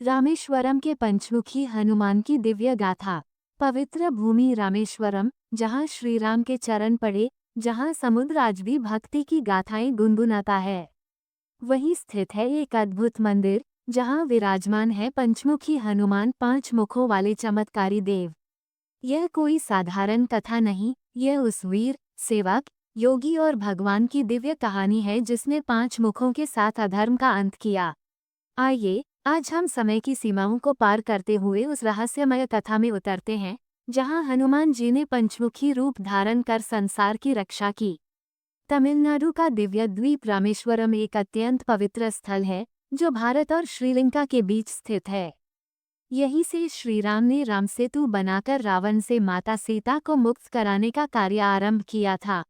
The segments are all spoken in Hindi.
रामेश्वरम के पंचमुखी हनुमान की दिव्य गाथा। पवित्र भूमि रामेश्वरम, जहाँ श्री राम के चरण पड़े, जहाँ समुद्र आज भी भक्ति की गाथाएं गुनगुनाता है, वहीं स्थित है एक अद्भुत मंदिर, जहाँ विराजमान है पंचमुखी हनुमान, 5 मुखों वाले चमत्कारी देव। यह कोई साधारण कथा नहीं, यह उस वीर, सेवक, योगी और भगवान की दिव्य कहानी है जिसने 5 मुखों के साथ अधर्म का अंत किया। आइए, आज हम समय की सीमाओं को पार करते हुए उस रहस्यमय कथा में उतरते हैं, जहां हनुमान जी ने पंचमुखी रूप धारण कर संसार की रक्षा की। तमिलनाडु का दिव्य द्वीप रामेश्वरम एक अत्यंत पवित्र स्थल है, जो भारत और श्रीलंका के बीच स्थित है। यहीं से श्री राम ने राम सेतु बनाकर रावण से माता सीता को मुक्त कराने का कार्य आरंभ किया था।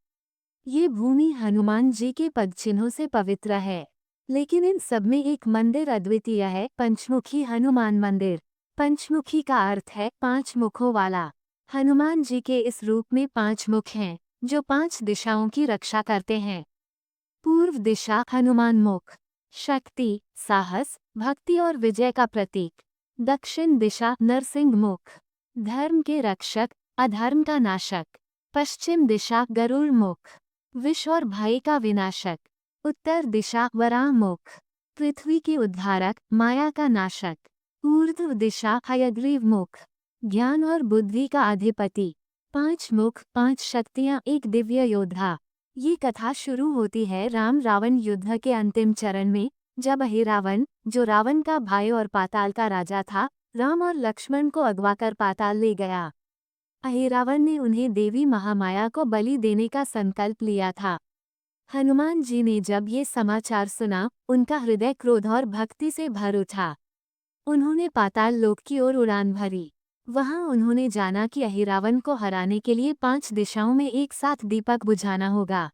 ये भूमि हनुमान जी के पदचिन्हों से पवित्र है, लेकिन इन सब में एक मंदिर अद्वितीय है, पंचमुखी हनुमान मंदिर। पंचमुखी का अर्थ है 5 मुखों वाला। हनुमान जी के इस रूप में 5 मुख हैं, जो 5 दिशाओं की रक्षा करते हैं। पूर्व दिशा हनुमान मुख, शक्ति, साहस, भक्ति और विजय का प्रतीक। दक्षिण दिशा नरसिंह मुख, धर्म के रक्षक, अधर्म का नाशक। पश्चिम दिशा गरुड़ मुख, विष और भय का विनाशक। उत्तर दिशा वराह मुख, पृथ्वी के उद्धारक, माया का नाशक। ऊर्ध्व दिशा हयग्रीव मुख, ज्ञान और बुद्धि का अधिपति। 5 मुख, 5 शक्तियां, एक दिव्य योद्धा। ये कथा शुरू होती है राम रावण युद्ध के अंतिम चरण में, जब अहिरावण, जो रावण का भाई और पाताल का राजा था, राम और लक्ष्मण को अगवा कर पाताल ले गया। अहिरावण ने उन्हें देवी महामाया को बलि देने का संकल्प लिया था। हनुमान जी ने जब ये समाचार सुना, उनका हृदय क्रोध और भक्ति से भर उठा। उन्होंने पाताल लोक की ओर उड़ान भरी। वहां उन्होंने जाना कि अहिरावण को हराने के लिए 5 दिशाओं में एक साथ दीपक बुझाना होगा।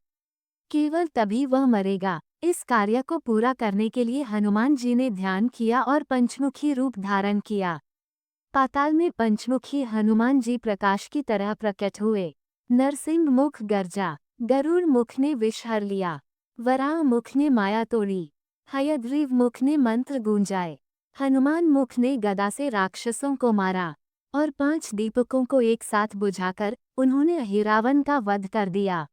केवल तभी वह मरेगा। इस कार्य को पूरा करने के लिए हनुमान जी ने ध्यान किया और पंचमुखी रूप धारण किया। पाताल में पंचमुखी हनुमान जी प्रकाश की तरह प्रकट हुए। नरसिंह मुख गर्जा, गरुड़ मुख ने विष हर लिया, वराह मुख ने माया तोड़ी, हयग्रीव मुख ने मंत्र गूंजाए, हनुमान मुख ने गदा से राक्षसों को मारा और 5 दीपकों को एक साथ बुझाकर उन्होंने अहिरावण का वध कर दिया।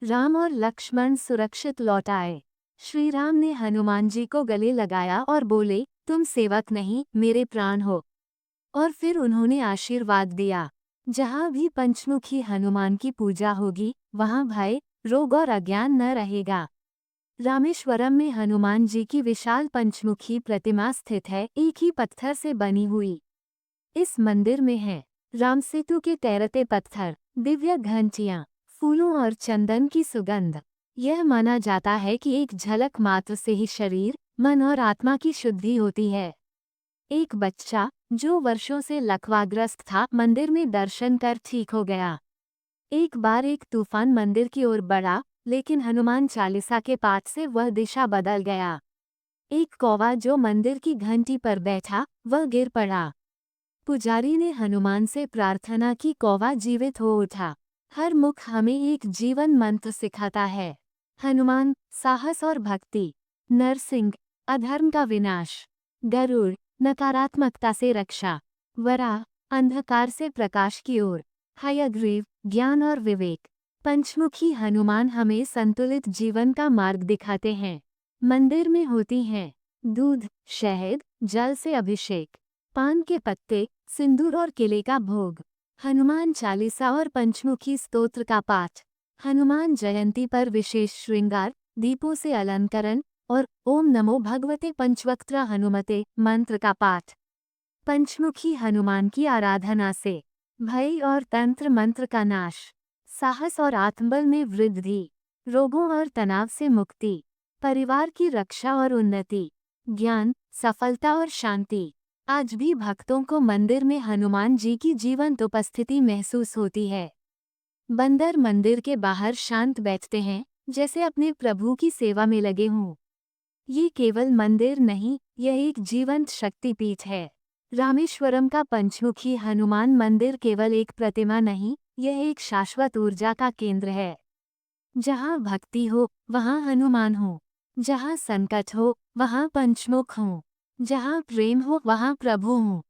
राम और लक्ष्मण सुरक्षित लौट आए। श्री राम ने हनुमान जी को गले लगाया और बोले, तुम सेवक नहीं, मेरे प्राण हो। और फिर उन्होंने आशीर्वाद दिया, जहाँ भी पंचमुखी हनुमान की पूजा होगी, वहाँ भय, रोग और अज्ञान न रहेगा। रामेश्वरम में हनुमान जी की विशाल पंचमुखी प्रतिमा स्थित है, एक ही पत्थर से बनी हुई। इस मंदिर में है राम सेतु के तैरते पत्थर, दिव्य घंटियां, फूलों और चंदन की सुगंध। यह माना जाता है कि एक झलक मात्र से ही शरीर, मन और आत्मा की शुद्धि होती है। एक बच्चा, जो वर्षों से लकवाग्रस्त था, मंदिर में दर्शन कर ठीक हो गया। एक बार एक तूफान मंदिर की ओर बढ़ा, लेकिन हनुमान चालीसा के पाठ से वह दिशा बदल गया। एक कौवा जो मंदिर की घंटी पर बैठा, वह गिर पड़ा। पुजारी ने हनुमान से प्रार्थना की, कौवा जीवित हो उठा। हर मुख हमें एक जीवन मंत्र सिखाता है। हनुमान, साहस और भक्ति। नरसिंह, अधर्म का विनाश। गरुड़, नकारात्मकता से रक्षा। वराह, अंधकार से प्रकाश की ओर। हयग्रीव, ज्ञान और विवेक। पंचमुखी हनुमान हमें संतुलित जीवन का मार्ग दिखाते हैं। मंदिर में होती हैं दूध, शहद, जल से अभिषेक, पान के पत्ते, सिंदूर और केले का भोग, हनुमान चालीसा और पंचमुखी स्तोत्र का पाठ, हनुमान जयंती पर विशेष श्रृंगार, दीपों से अलंकरण और ओम नमो भगवते पंचवक्त्र हनुमते मंत्र का पाठ। पंचमुखी हनुमान की आराधना से भय और तंत्र मंत्र का नाश, साहस और आत्मबल में वृद्धि, रोगों और तनाव से मुक्ति, परिवार की रक्षा और उन्नति, ज्ञान, सफलता और शांति। आज भी भक्तों को मंदिर में हनुमान जी की जीवंत उपस्थिति महसूस होती है। बंदर मंदिर के बाहर शांत बैठते हैं, जैसे अपने प्रभु की सेवा में लगे हों। ये केवल मंदिर नहीं, यह एक जीवंत शक्तिपीठ है। रामेश्वरम का पंचमुखी हनुमान मंदिर केवल एक प्रतिमा नहीं, यह एक शाश्वत ऊर्जा का केंद्र है। जहाँ भक्ति हो, वहाँ हनुमान हो। जहाँ संकट हो, वहाँ पंचमुख हो। जहाँ प्रेम हो वहाँ प्रभु हो।